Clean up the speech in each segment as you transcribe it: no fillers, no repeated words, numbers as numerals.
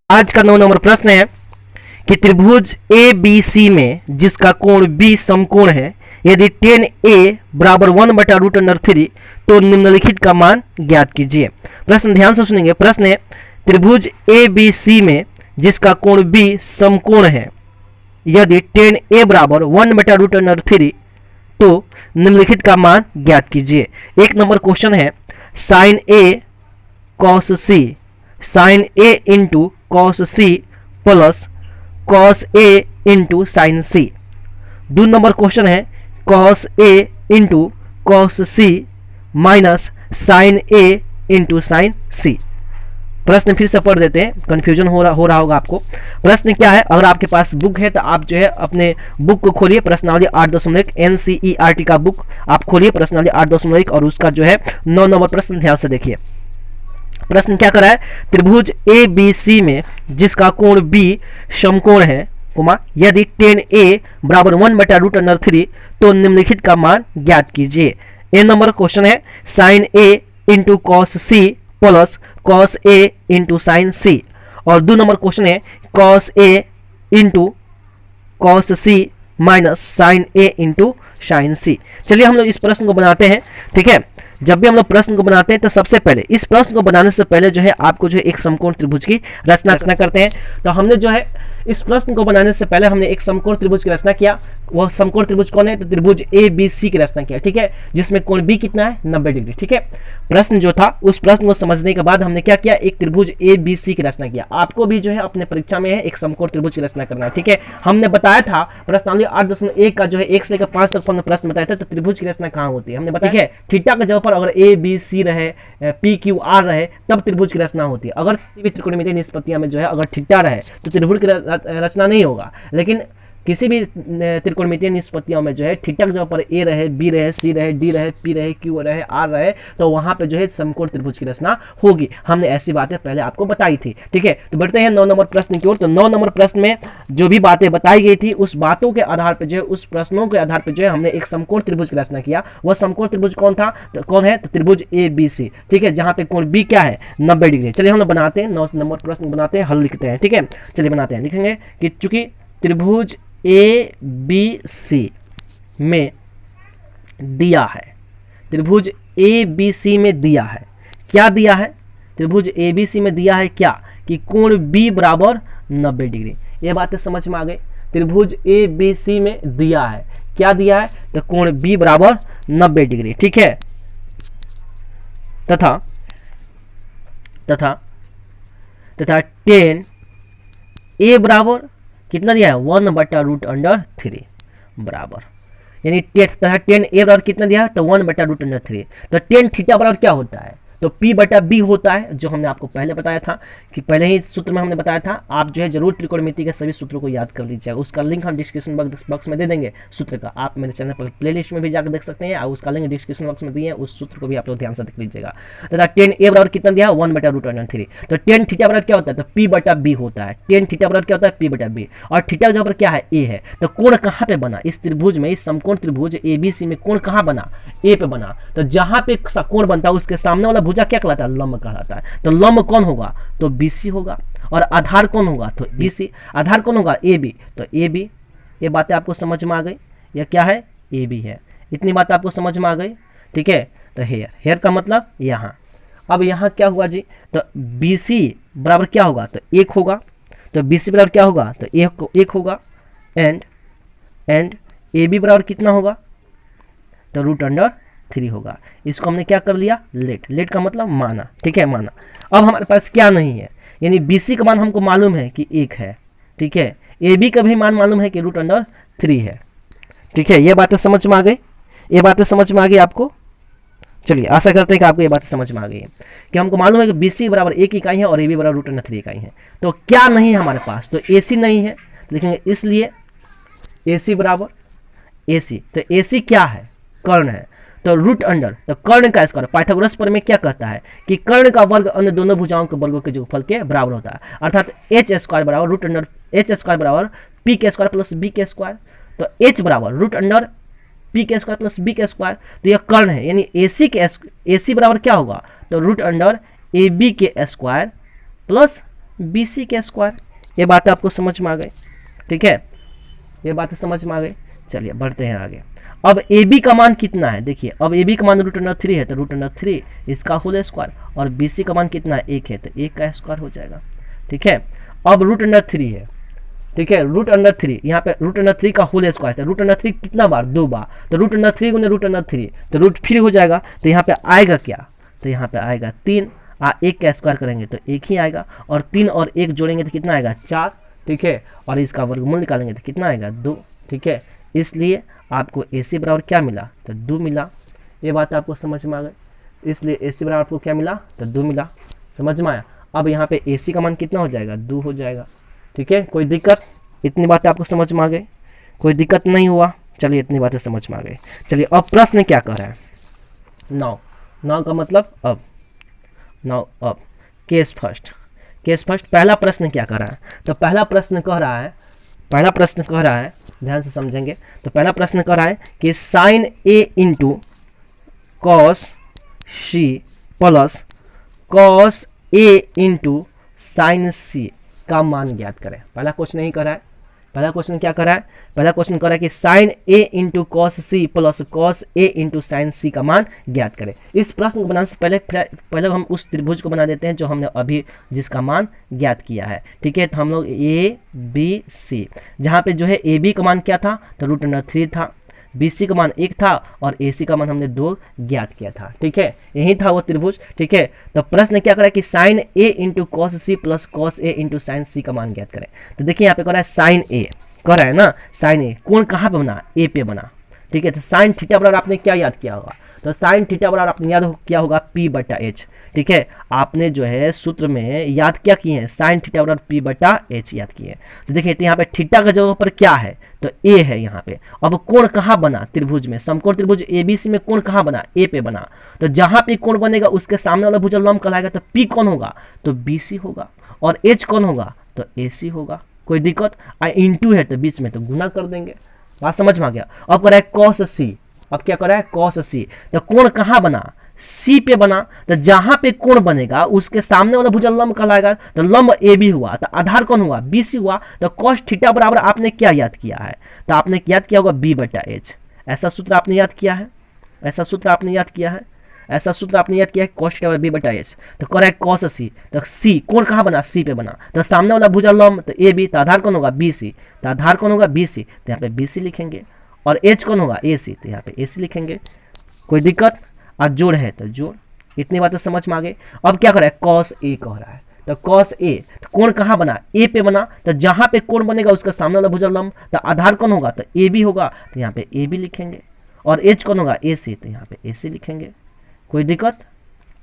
आज का 9 नंबर प्रश्न है कि त्रिभुज ए बी सी में जिसका कोण बी समकोण है, यदि tan ए बराबर 1/√3 तो निम्नलिखित का मान ज्ञात कीजिए। प्रश्न ध्यान से सुनेंगे। प्रश्न है त्रिभुज ए बी सी में जिसका कोण बी समकोण है, यदि tan ए बराबर 1/√3 तो निम्नलिखित का मान ज्ञात कीजिए। 1 नंबर क्वेश्चन है sin a cos c, sin a into cos c plus cos a into sin c। 2 number question है cos a into cos c minus sin a into sin c। प्रश्न फिर से पढ़ देते हैं, कंफ्यूजन हो रहा होगा आपको। प्रश्न क्या है, अगर आपके पास बुक है तो आप जो है अपने बुक को खोलिए, प्रश्नावली 8.1 NCERT का बुक आप खोलिए, प्रश्नावली 8.1 और उसका जो है 9 नंबर प्रश्न ध्यान से देखिए। प्रश्न क्या कर रहा है, त्रिभुज ए बी सी में जिसका कोण बी समकोण है, यदि tan ए बराबर 1/√3 तो निम्नलिखित का मान ज्ञात कीजिए। A क्वेश्चन है sin a into cos c plus cos a into sin c, और 2 नंबर क्वेश्चन है cos a into cos c minus sin a into sin c। चलिए हम लोग इस प्रश्न को बनाते हैं। ठीक है, जब भी हम लोग प्रश्न को बनाते हैं तो सबसे पहले इस प्रश्न को बनाने से पहले जो है आपको जो है एक समकोण त्रिभुज की रचना करते हैं। तो हमने जो है इस प्रश्न को बनाने से पहले हमने एक समकोण त्रिभुज की रचना किया। वह समकोण त्रिभुज कौन है, तो त्रिभुज ए बी सी की रचना किया। ठीक है, जिसमें कोण बी कितना है, 90 डिग्री। ठीक है, प्रश्न जो था उस प्रश्न को समझने के बाद हमने क्या किया, एक त्रिभुज ए बी सी की रचना किया। आपको भी जो है अपने परीक्षा में है एक समकोण त्रिभुज की रचना करना है। ठीक है, हमने बताया था प्रश्नावली 8.1 का जो है 1 से लेकर 5 तक प्रश्न बताया था, तो त्रिभुज की रचना कहाँ होती है हमने बताया। ठीक है, थीटा के जगह पर अगर ए बी सी रहे, पी क्यू आर रहे, तब त्रिभुज की रचना होती है। अगर किसी भी त्रिकोणमितीय निष्पत्तियां में जो है अगर थीटा रहे तो त्रिभुज की रचना नहीं होगा। लेकिन किसी भी त्रिकोणमितीय निष्पत्तियों में जो है थीटा के जगह पर ए रहे, बी रहे, सी रहे, डी रहे, पी रहे, क्यू रहे, आर रहे, तो वहां पे जो है समकोण त्रिभुज की रचना होगी। हमने ऐसी बातें पहले आपको बताई थी। ठीक है, तो बढ़ते हैं 9 नंबर प्रश्न की ओर। तो 9 नंबर प्रश्न में जो भी बातें बताई गई थी उस बातों के आधार पर जो है, उस प्रश्नों के आधार पर जो है हमने एक समकोण त्रिभुज की रचना किया। वह समकोण त्रिभुज कौन था, तो कौन है, तो त्रिभुज ए बी सी। ठीक है, जहां पे कोण बी क्या है, 90 डिग्री। चलिए हम लोग बनाते हैं 9 नंबर प्रश्न बनाते हैं, हल लिखते हैं। ठीक है, चलिए बनाते हैं। लिखेंगे कि चूंकि त्रिभुज ए बी सी में दिया है, त्रिभुज ए बी सी में दिया है, क्या दिया है, त्रिभुज ए बी सी में दिया है क्या, कि कोण बी बराबर 90 डिग्री। ये बातें समझ में आ गई। त्रिभुज ए बी सी में दिया है, क्या दिया है, तो कोण बी बराबर 90 डिग्री। ठीक है, तथा tan ए बराबर कितना दिया है, 1/√3 बराबर, यानी tan ए बराबर कितना दिया है, तो 1/√3। तो tan थीटा बराबर क्या होता है, तो P/B होता है, जो हमने आपको पहले बताया था कि पहले ही सूत्र में हमने बताया था। आप जो है जरूर त्रिकोणमिति के सभी सूत्रों को याद कर लीजिएगा। उसका लिंक हम डिस्क्रिप्शन बॉक्स में दे देंगे सूत्र का। आप मेरे चैनल पर प्लेलिस्ट में भी जाकर देख सकते हैं, और उसका लिंक डिस्क्रिप्शन बॉक्स में दिए, उस सूत्र को भी आप लोग ध्यान से देख लीजिएगा। तथा tan ए बराबर कितना दिया है, 1/√3। तो tan थीटा बराबर क्या होता है, तो P/B होता है। tan थीटा बराबर क्या होता है, P/B, और थीटा जहाँ पर क्या है, ए है। तो कोण कहाँ पे बना, इस त्रिभुज में, इस समकोण त्रिभुज ए बी सी में कोण कहाँ बना, ए पे बना। तो जहां पे कोण बनता है उसके सामने वाला भुजा क्या कहलाता है, लंब कहलाता है। तो लंब कौन होगा, तो BC होगा, और आधार कौन होगा, तो BC। आधार कौन होगा, AB, तो AB। ये बातें आपको समझ में आ गई, यह क्या है, AB है। इतनी बात आपको समझ में आ गई। ठीक है, तो हेयर का मतलब यहाँ। अब यहाँ क्या हुआ जी, तो BC बराबर क्या होगा, तो 1 होगा। तो BC बराबर क्या होगा, तो 1 होगा। एंड AB बराबर कितना होगा, तो √3 होगा। इसको हमने क्या कर लिया, लेट का मतलब माना। ठीक है, माना। अब हमारे पास क्या नहीं है, यानी BC का मान हमको मालूम है कि 1 है। ठीक है, AB का भी मान मालूम है कि √3 है। ठीक है, ये बातें समझ में आ गई, ये बातें समझ में आ गई आपको। चलिए, आशा करते हैं कि आपको ये बातें समझ में आ गई है कि हमको मालूम है कि BC बराबर 1 इकाई है और AB बराबर √3 इकाई है। तो क्या नहीं है हमारे पास, तो AC नहीं है। लिखेंगे इसलिए AC बराबर AC, तो AC क्या है, कर्ण है। तो √, तो कर्ण का स्क्वायर, पाइथागोरस प्रमेय क्या कहता है कि कर्ण का वर्ग अन्य दोनों भुजाओं के वर्गों के जोगफल के बराबर होता है। अर्थात h² बराबर h² बराबर p² प्लस b²। तो h बराबर p² प्लस b²। तो यह कर्ण है, यानी AC बराबर क्या होगा, तो √AB² प्लस BC के स्क्वायर। ये बात आपको समझ में आ गई, ठीक है, ये बात समझ में आ गई। चलिए बढ़ते हैं आगे। अब AB का मान कितना है, देखिए अब AB का मान √3 है तो √3 इसका होल स्क्वायर, और BC का मान कितना है 1 है तो 1 का स्क्वायर हो जाएगा, ठीक है। अब √3 है, ठीक है, √3 यहाँ पे √3 का होल स्क्वायर है, √3 कितना बार, 2 बार, तो √3 गुने √3 तो √3 हो जाएगा। तो यहाँ पे आएगा क्या, तो यहाँ पे आएगा 3, 1 का स्क्वायर करेंगे तो 1 ही आएगा, और 3 और 1 जोड़ेंगे तो कितना आएगा 4, ठीक है, और इसका वर्गमूल निकालेंगे तो कितना आएगा 2, ठीक है। इसलिए आपको AC बराबर क्या मिला, तो 2 मिला। ये बात आपको समझ में आ गई, इसलिए AC बराबर आपको क्या मिला, तो 2 मिला, समझ में आया। अब यहाँ पे AC का मान कितना हो जाएगा, 2 हो जाएगा, ठीक है। कोई दिक्कत, इतनी बातें आपको समझ में आ गई, कोई दिक्कत नहीं हुआ। चलिए इतनी बातें समझ में आ गई। चलिए अब प्रश्न क्या कर रहा है, नाउ का मतलब अब, अब केस फर्स्ट, पहला प्रश्न क्या कर रहा है, तो पहला प्रश्न कह रहा है, ध्यान से समझेंगे। तो पहला प्रश्न कह रहा है कि sin A into cos C plus cos A into sin C का मान ज्ञात करें। पहला क्वेश्चन नहीं कर रहा है, पहला क्वेश्चन क्या कर रहा है, पहला क्वेश्चन कर रहा है कि sin A into cos C plus cos A into sin C का मान ज्ञात करें। इस प्रश्न को बनाने से पहले हम उस त्रिभुज को बना देते हैं जो हमने अभी जिसका मान ज्ञात किया है, ठीक है। तो हम लोग ABC, जहाँ पे जो है AB का मान क्या था, तो √3 था, BC का मान 1 था, और AC का मान हमने 2 ज्ञात किया था, ठीक है, यही था वो त्रिभुज, ठीक है। तो प्रश्न क्या करा कि sin A into cos C plus cos A into sin C का मान ज्ञात करें। तो देखिए यहाँ पे कह रहा है sin A, कह रहा है ना sin A, कोण कहाँ पे बना, A पे बना, ठीक है। तो sin थीटा बराबर आपने क्या याद किया होगा, तो sin थीटा बराबर आपने याद किया होगा P/H, ठीक है। आपने जो है सूत्र में याद क्या किए हैं, sin थीटा बराबर P/H याद किए हैं। तो देखिए तो यहाँ पे थीटा का जगह पर क्या है, तो A है यहाँ पे। अब कोण कहाँ बना त्रिभुज में, समकोण त्रिभुज ABC में कोण कहाँ बना, A पे बना। तो जहाँ पे कोण बनेगा उसके सामने वाला भुजल लंब कहलाएगा, तो P कौन होगा, तो BC होगा, और H कौन होगा, तो AC होगा। कोई दिक्कत, इंटू है तो बीच में तो गुना कर देंगे, बात समझ में आ गया। अब कर रहा है cos C, अब क्या कर रहा है cos C, तो कोण कहाँ बना, C पे बना। तो जहां पे कोण बनेगा उसके सामने वाला भुजल लंब कहलाएगा, तो लंब AB हुआ, तो आधार कौन हुआ, BC हुआ। तो cos थीटा बराबर आपने क्या याद किया है, तो आपने याद किया होगा B/H। ऐसा सूत्र आपने याद किया है, ऐसा सूत्र आपने याद किया है, ऐसा सूत्र आपने याद किया है, cos थीटा बराबर B/H। तो कर रहा है cos C, तो C कोण कहाँ बना, C पे बना। तो सामने वाला भुजल लंब तो AB, तो आधार कौन होगा BC, तो आधार कौन होगा BC, तो यहाँ पे BC लिखेंगे, और H कौन होगा AC, तो यहाँ पे AC लिखेंगे। कोई दिक्कत, और जोड़ है तो जोड़, इतनी बातें समझ में आ गई। अब क्या कर रहा है, cos A कह रहा है, तो cos A, तो कोण कहाँ बना, A पे बना। तो जहां पे कोण बनेगा उसका सामने वाला भुजल लंब, तो आधार कौन होगा, तो AB होगा, तो यहाँ पे AB लिखेंगे, और H कौन होगा AC, तो यहाँ पे AC लिखेंगे। कोई दिक्कत,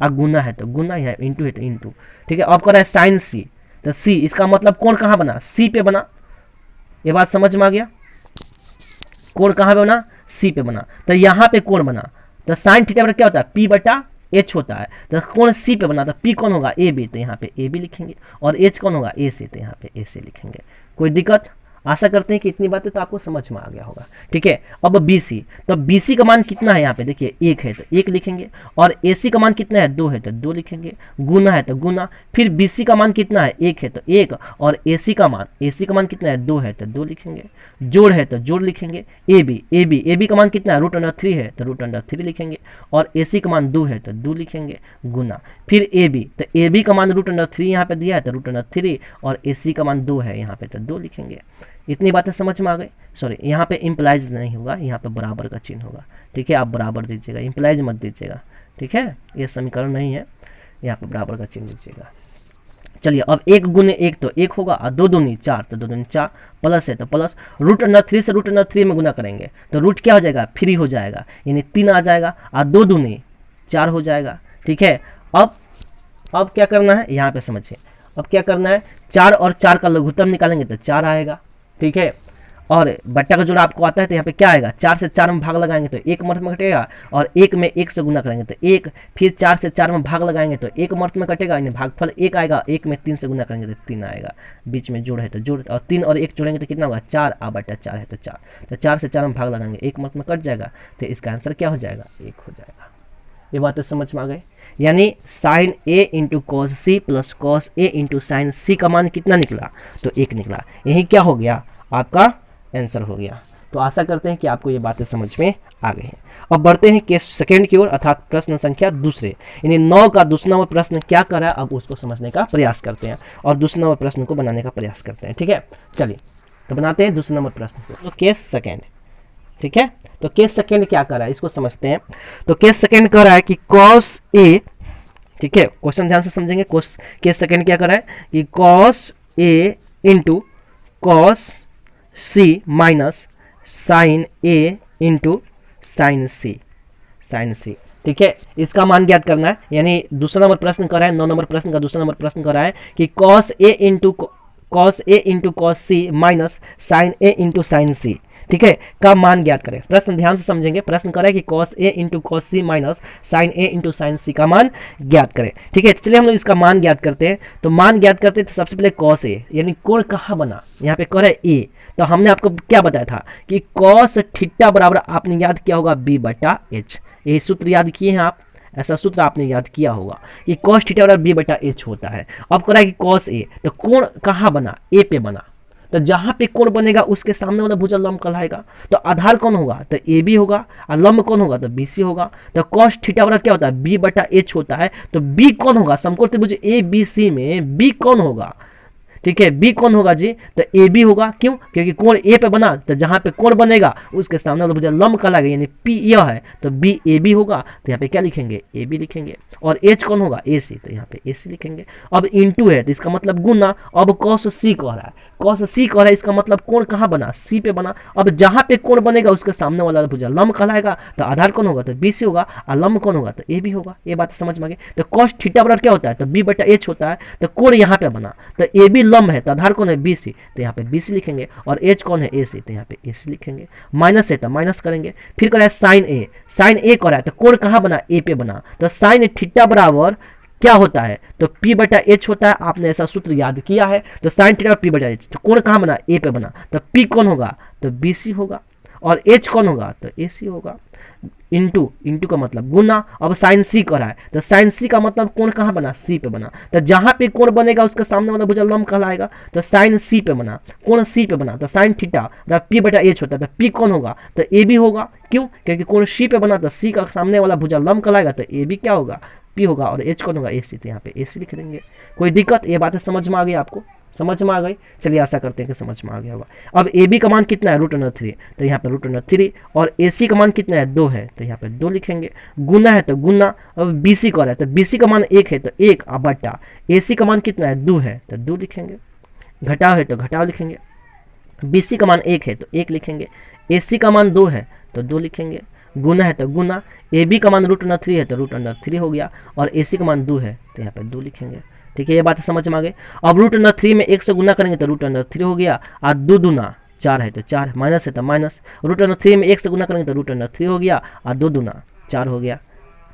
गुना है तो गुना, यहाँ इंटू है तो इंटू, ठीक है। अब कर रहा है sin C, तो C इसका मतलब कोण कहाँ बना, C पे बना। ये बात समझ में आ गया, कोण कहाँ पे बना, C पे बना। तो यहाँ पे कोण बना, तो sin थीटा बराबर क्या होता है, P/H होता है। तो कोण C पे बना, तो P कौन होगा, AB, तो यहाँ पे AB लिखेंगे, और H कौन होगा AC, तो यहाँ पे AC लिखेंगे। कोई दिक्कत, आशा करते हैं कि इतनी बातें तो आपको समझ में आ गया होगा, ठीक है। अब BC, तो BC का मान कितना है, यहाँ पे देखिए 1 है तो 1 लिखेंगे, और AC का मान कितना है, 2 है तो 2 लिखेंगे, गुना है तो गुना। फिर BC का मान कितना है, 1 है तो 1, और AC का मान कितना है, 2 है तो 2 लिखेंगे, जोड़ है तो जोड़ लिखेंगे। AB का मान कितना है, √3 है तो √3 लिखेंगे, और AC का मान 2 है तो 2 लिखेंगे, गुना। फिर AB, तो AB का मान √3 यहाँ पे दिया है तो √3, और AC का मान 2 है यहाँ पे तो 2 लिखेंगे। इतनी बातें समझ में आ गई। सॉरी, यहाँ पे इम्प्लाइज नहीं होगा, यहाँ पे बराबर का चिन्ह होगा, ठीक है। आप बराबर दीजिएगा, इम्प्लाइज मत दीजिएगा, ठीक है। ये समीकरण नहीं है, यहाँ पे बराबर का चिन्ह दीजिएगा। चलिए अब 1 गुने 1 तो 1 होगा, और 2 दूनी 4 तो 2 दूनी 4, प्लस है तो प्लस, √3 से √3 में गुना करेंगे तो रूट क्या हो जाएगा, फ्री हो जाएगा, यानी 3 आ जाएगा, और 2 दूनी 4 हो जाएगा, ठीक है। अब क्या करना है, यहाँ पे समझिए, अब क्या करना है, 4 और 4 का लघुत्तम निकालेंगे तो 4 आएगा, ठीक है। और बट्टा का जोड़ा आपको आता है तो यहाँ पे क्या आएगा, 4 से 4 में भाग लगाएंगे तो 1 मर्थ में कटेगा, और 1 में 1 से गुना करेंगे तो 1, फिर 4 से 4 में भाग लगाएंगे तो 1 मर्थ में कटेगा, यानी भागफल 1 आएगा, 1 में 3 से गुना करेंगे तो 3 आएगा, बीच में जोड़ है तो जोड़, और 3 और 1 जोड़ेंगे तो कितना होगा, 4, बट्टा 4 है तो 4, तो 4 से 4 में भाग लगाएंगे, 1 मर्थ में कट जाएगा, तो इसका आंसर क्या हो जाएगा, 1 हो जाएगा। ये बातें समझ में आ गई। यानी sine A into cos C plus cos A into sine C का मान कितना निकला, तो 1 निकला। यही क्या हो गया, आपका आंसर हो गया। तो आशा करते हैं कि आपको ये बातें समझ में आ गई हैं। अब बढ़ते हैं केस सेकेंड की ओर, अर्थात प्रश्न संख्या दूसरे, यानी 9 का दूसरा नंबर प्रश्न क्या कर रहा है, अब उसको समझने का प्रयास करते हैं और दूसरे नंबर प्रश्न को बनाने का प्रयास करते हैं। ठीक है, चलिए तो बनाते हैं दूसरे नंबर प्रश्न को। तो केस सेकेंड, ठीक है, तो केस सेकेंड क्या कर रहा है इसको समझते हैं। तो केस सेकेंड कह रहा है कि कॉस ए, ठीक है, क्वेश्चन ध्यान से समझेंगे। केस सेकेंड क्या कर रहा है कि cos A into cos C minus sign A into sine C, sign सी, ठीक है, इसका मान ज्ञात करना है। यानी दूसरा नंबर प्रश्न कर रहा है, 9 नंबर प्रश्न का दूसरा नंबर प्रश्न कर रहा है कि cos A into cos C minus sign A into sine सी, ठीक है, का मान ज्ञात करें। प्रश्न ध्यान से समझेंगे। प्रश्न कर रहा है कि cos A into cos C minus sign A into sine C का मान ज्ञात करें। ठीक है, चलिए हम लोग इसका मान ज्ञात करते हैं। तो मान ज्ञात करते हैं तो सबसे पहले कॉस ए, यानी कोण कहाँ बना, यहाँ पे कर है ए, तो हमने आपको क्या बताया था कि कॉस थीटा बराबर आपने याद किया होगा बी बटा एच। यही सूत्र याद किए हैं आप, ऐसा सूत्र आपने याद किया होगा कि कॉस थीटा बराबर बी बटा एच होता है। अब कह रहा है कि कॉस ए, तो कोण कहाँ बना, ए पे बना, तो जहां पे कोण बनेगा उसके सामने वाला भुजा लंब कहलाएगा। तो आधार कौन होगा, तो ए बी होगा, और लंब कौन होगा, तो बी सी होगा। तो कॉस थीटा बराबर क्या होता है, बी बटा एच होता है। तो बी कौन होगा, समकोण त्रिभुज ए बी सी में बी कौन होगा, ठीक है, बी कौन होगा जी, तो ए बी होगा। क्यों, क्योंकि कोण ए पे बना, तो जहां पे कोण बनेगा उसके सामने वाला भुजा लंब कहलाएगा, यानी पी यह है, तो बी ए बी होगा। तो यहाँ पे क्या लिखेंगे, ए बी लिखेंगे। और एच कौन होगा, ए सी, तो यहाँ पे ए सी लिखेंगे। अब इंटू है तो इसका मतलब गुना। अब कॉस सी कह रहा है, कॉस सी कह रहा है, इसका मतलब कोण कहाँ बना, सी पे बना। अब जहां पे कोण बनेगा उसके सामने वाला भुजा लंब कहलाएगा। तो आधार कौन होगा, तो बी सी होगा, और लंब कौन होगा, तो ए बी होगा। ये बात समझ में आ गई। तो कॉस थीटा बराबर क्या होता है, तो बी बटा एच होता है। तो कोण यहाँ पे बना, तो ए बी लंब है, तो आधार कौन है, बी सी, तो यहाँ पे बी सी लिखेंगे। और एच कौन है, ए सी, तो यहाँ पे ए सी लिखेंगे। माइनस है तो माइनस करेंगे। फिर कह रहा है साइन ए, साइन ए कह रहा है, तो कोण कहाँ बना, ए पे बना। तो साइन थीटा बराबर क्या होता है, तो P बटा एच होता है। आपने ऐसा सूत्र याद किया है। तो साइन थीटा P बटा एच, तो कोण कहाँ बना, ए पे बना। तो P कौन होगा, तो बी सी होगा। और H कौन होगा, तो ए सी होगा। इंटू, इंटू का मतलब गुना। अब साइन सी कह रहा है, तो साइन सी का मतलब कोण कहाँ बना, सी पे बना। तो जहां पे कोण बनेगा उसके सामने वाला भुजा लंब कहलाएगा। तो साइन सी पे बना, कोण सी पे बना। तो साइन थीटा P बटा एच होता है। तो P कौन होगा, तो ए बी होगा। क्यों, क्योंकि कोण सी पे बना, तो सी का सामने वाला भुजा लंब कहलाएगा। तो ए बी क्या होगा, पी होगा। और एच कौन होगा, ए सी, तो यहाँ पे ए सी लिख देंगे। कोई दिक्कत, ये बातें समझ में आ गई आपको, समझ में आ गई। चलिए आशा करते हैं कि समझ में आ गया होगा। अब ए बी का मान कितना है, √3, तो यहाँ पे √3। और ए सी का मान कितना है, 2 है, तो यहाँ पे 2 लिखेंगे। गुना है तो गुना। अब बी सी का है, तो बी सी का मान 1 है, तो 1 बटा। ए सी का मान कितना है, 2 है, तो 2 लिखेंगे। घटाव है तो घटाव लिखेंगे। बी सी का मान 1 है तो 1 लिखेंगे। ए सी का मान 2 है तो 2 लिखेंगे। गुना है तो गुना। ए बी का मान √3 है तो √3 हो गया। और ए सी का मान 2 है तो यहाँ पे 2 लिखेंगे। ठीक है, ये बात समझ में आ गई। अब √3 में 1 से गुना करेंगे तो √3 हो गया। और 2 दूना 4 है तो 4, माइनस है तो माइनस। √3 में 1 से गुना करेंगे तो √3 हो गया। और 2 दूना 4 हो गया।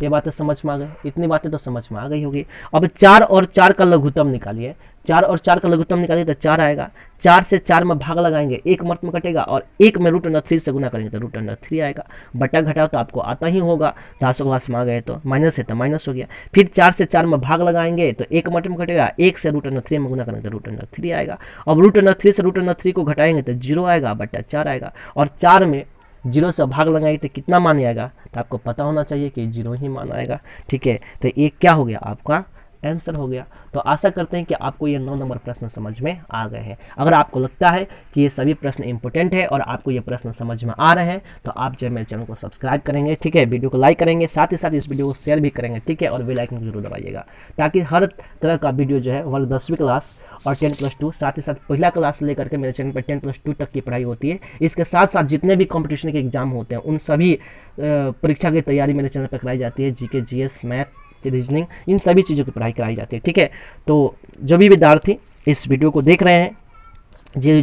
ये बातें समझ में आ गई, इतनी बातें तो समझ में आ गई होगी। अब 4 और 4 का लघुत्तम निकालिए। 4 और 4 का लघुत्तम निकालिए तो 4 आएगा। 4 से 4 में भाग लगाएंगे, 1 मर्त में कटेगा। और 1 में √3 से गुना करेंगे तो √3 आएगा। बटा घटाओ तो आपको आता ही होगा, 10 क्लास में आ गए तो माइनस है तो माइनस हो गया। फिर 4 से 4 में भाग लगाएंगे तो 1 मर्त में कटेगा। 1 से √3 में गुना करेंगे तो √3 आएगा। अब √3 से √3 को घटाएंगे तो 0 आएगा, बटा 4 आएगा। और 4 में 0 से भाग लगाएंगे तो कितना मान आएगा, तो आपको पता होना चाहिए कि 0 ही मान आएगा। ठीक है, तो ये क्या हो गया, आपका आंसर हो गया। तो आशा करते हैं कि आपको ये 9 नंबर प्रश्न समझ में आ गए हैं। अगर आपको लगता है कि ये सभी प्रश्न इंपॉर्टेंट है और आपको ये प्रश्न समझ में आ रहे हैं तो आप जो है मेरे चैनल को सब्सक्राइब करेंगे, ठीक है, वीडियो को लाइक करेंगे, साथ ही साथ इस वीडियो को शेयर भी करेंगे, ठीक है, और बेल आइकन को जरूर दबाइएगा ताकि हर तरह का वीडियो जो है वर्ग 10वीं क्लास और 10+2 साथ ही साथ पहला क्लास लेकर के मेरे चैनल पर 10+2 तक की पढ़ाई होती है। इसके साथ साथ जितने भी कॉम्पिटिशन के एग्जाम होते हैं उन सभी परीक्षा की तैयारी मेरे चैनल पर कराई जाती है। जीके, जीएस, मैथ, रीजनिंग, इन सभी चीज़ों की पढ़ाई कराई जाती है। ठीक है, तो जो भी विद्यार्थी इस वीडियो को देख रहे हैं,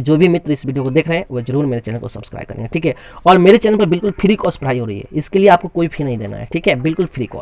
जो भी मित्र इस वीडियो को देख रहे हैं वो जरूर मेरे चैनल को सब्सक्राइब करेंगे। ठीक है, और मेरे चैनल पर बिल्कुल फ्री कॉस्ट पढ़ाई हो रही है, इसके लिए आपको कोई फी नहीं देना है। ठीक है, बिल्कुल फ्री कॉस्ट।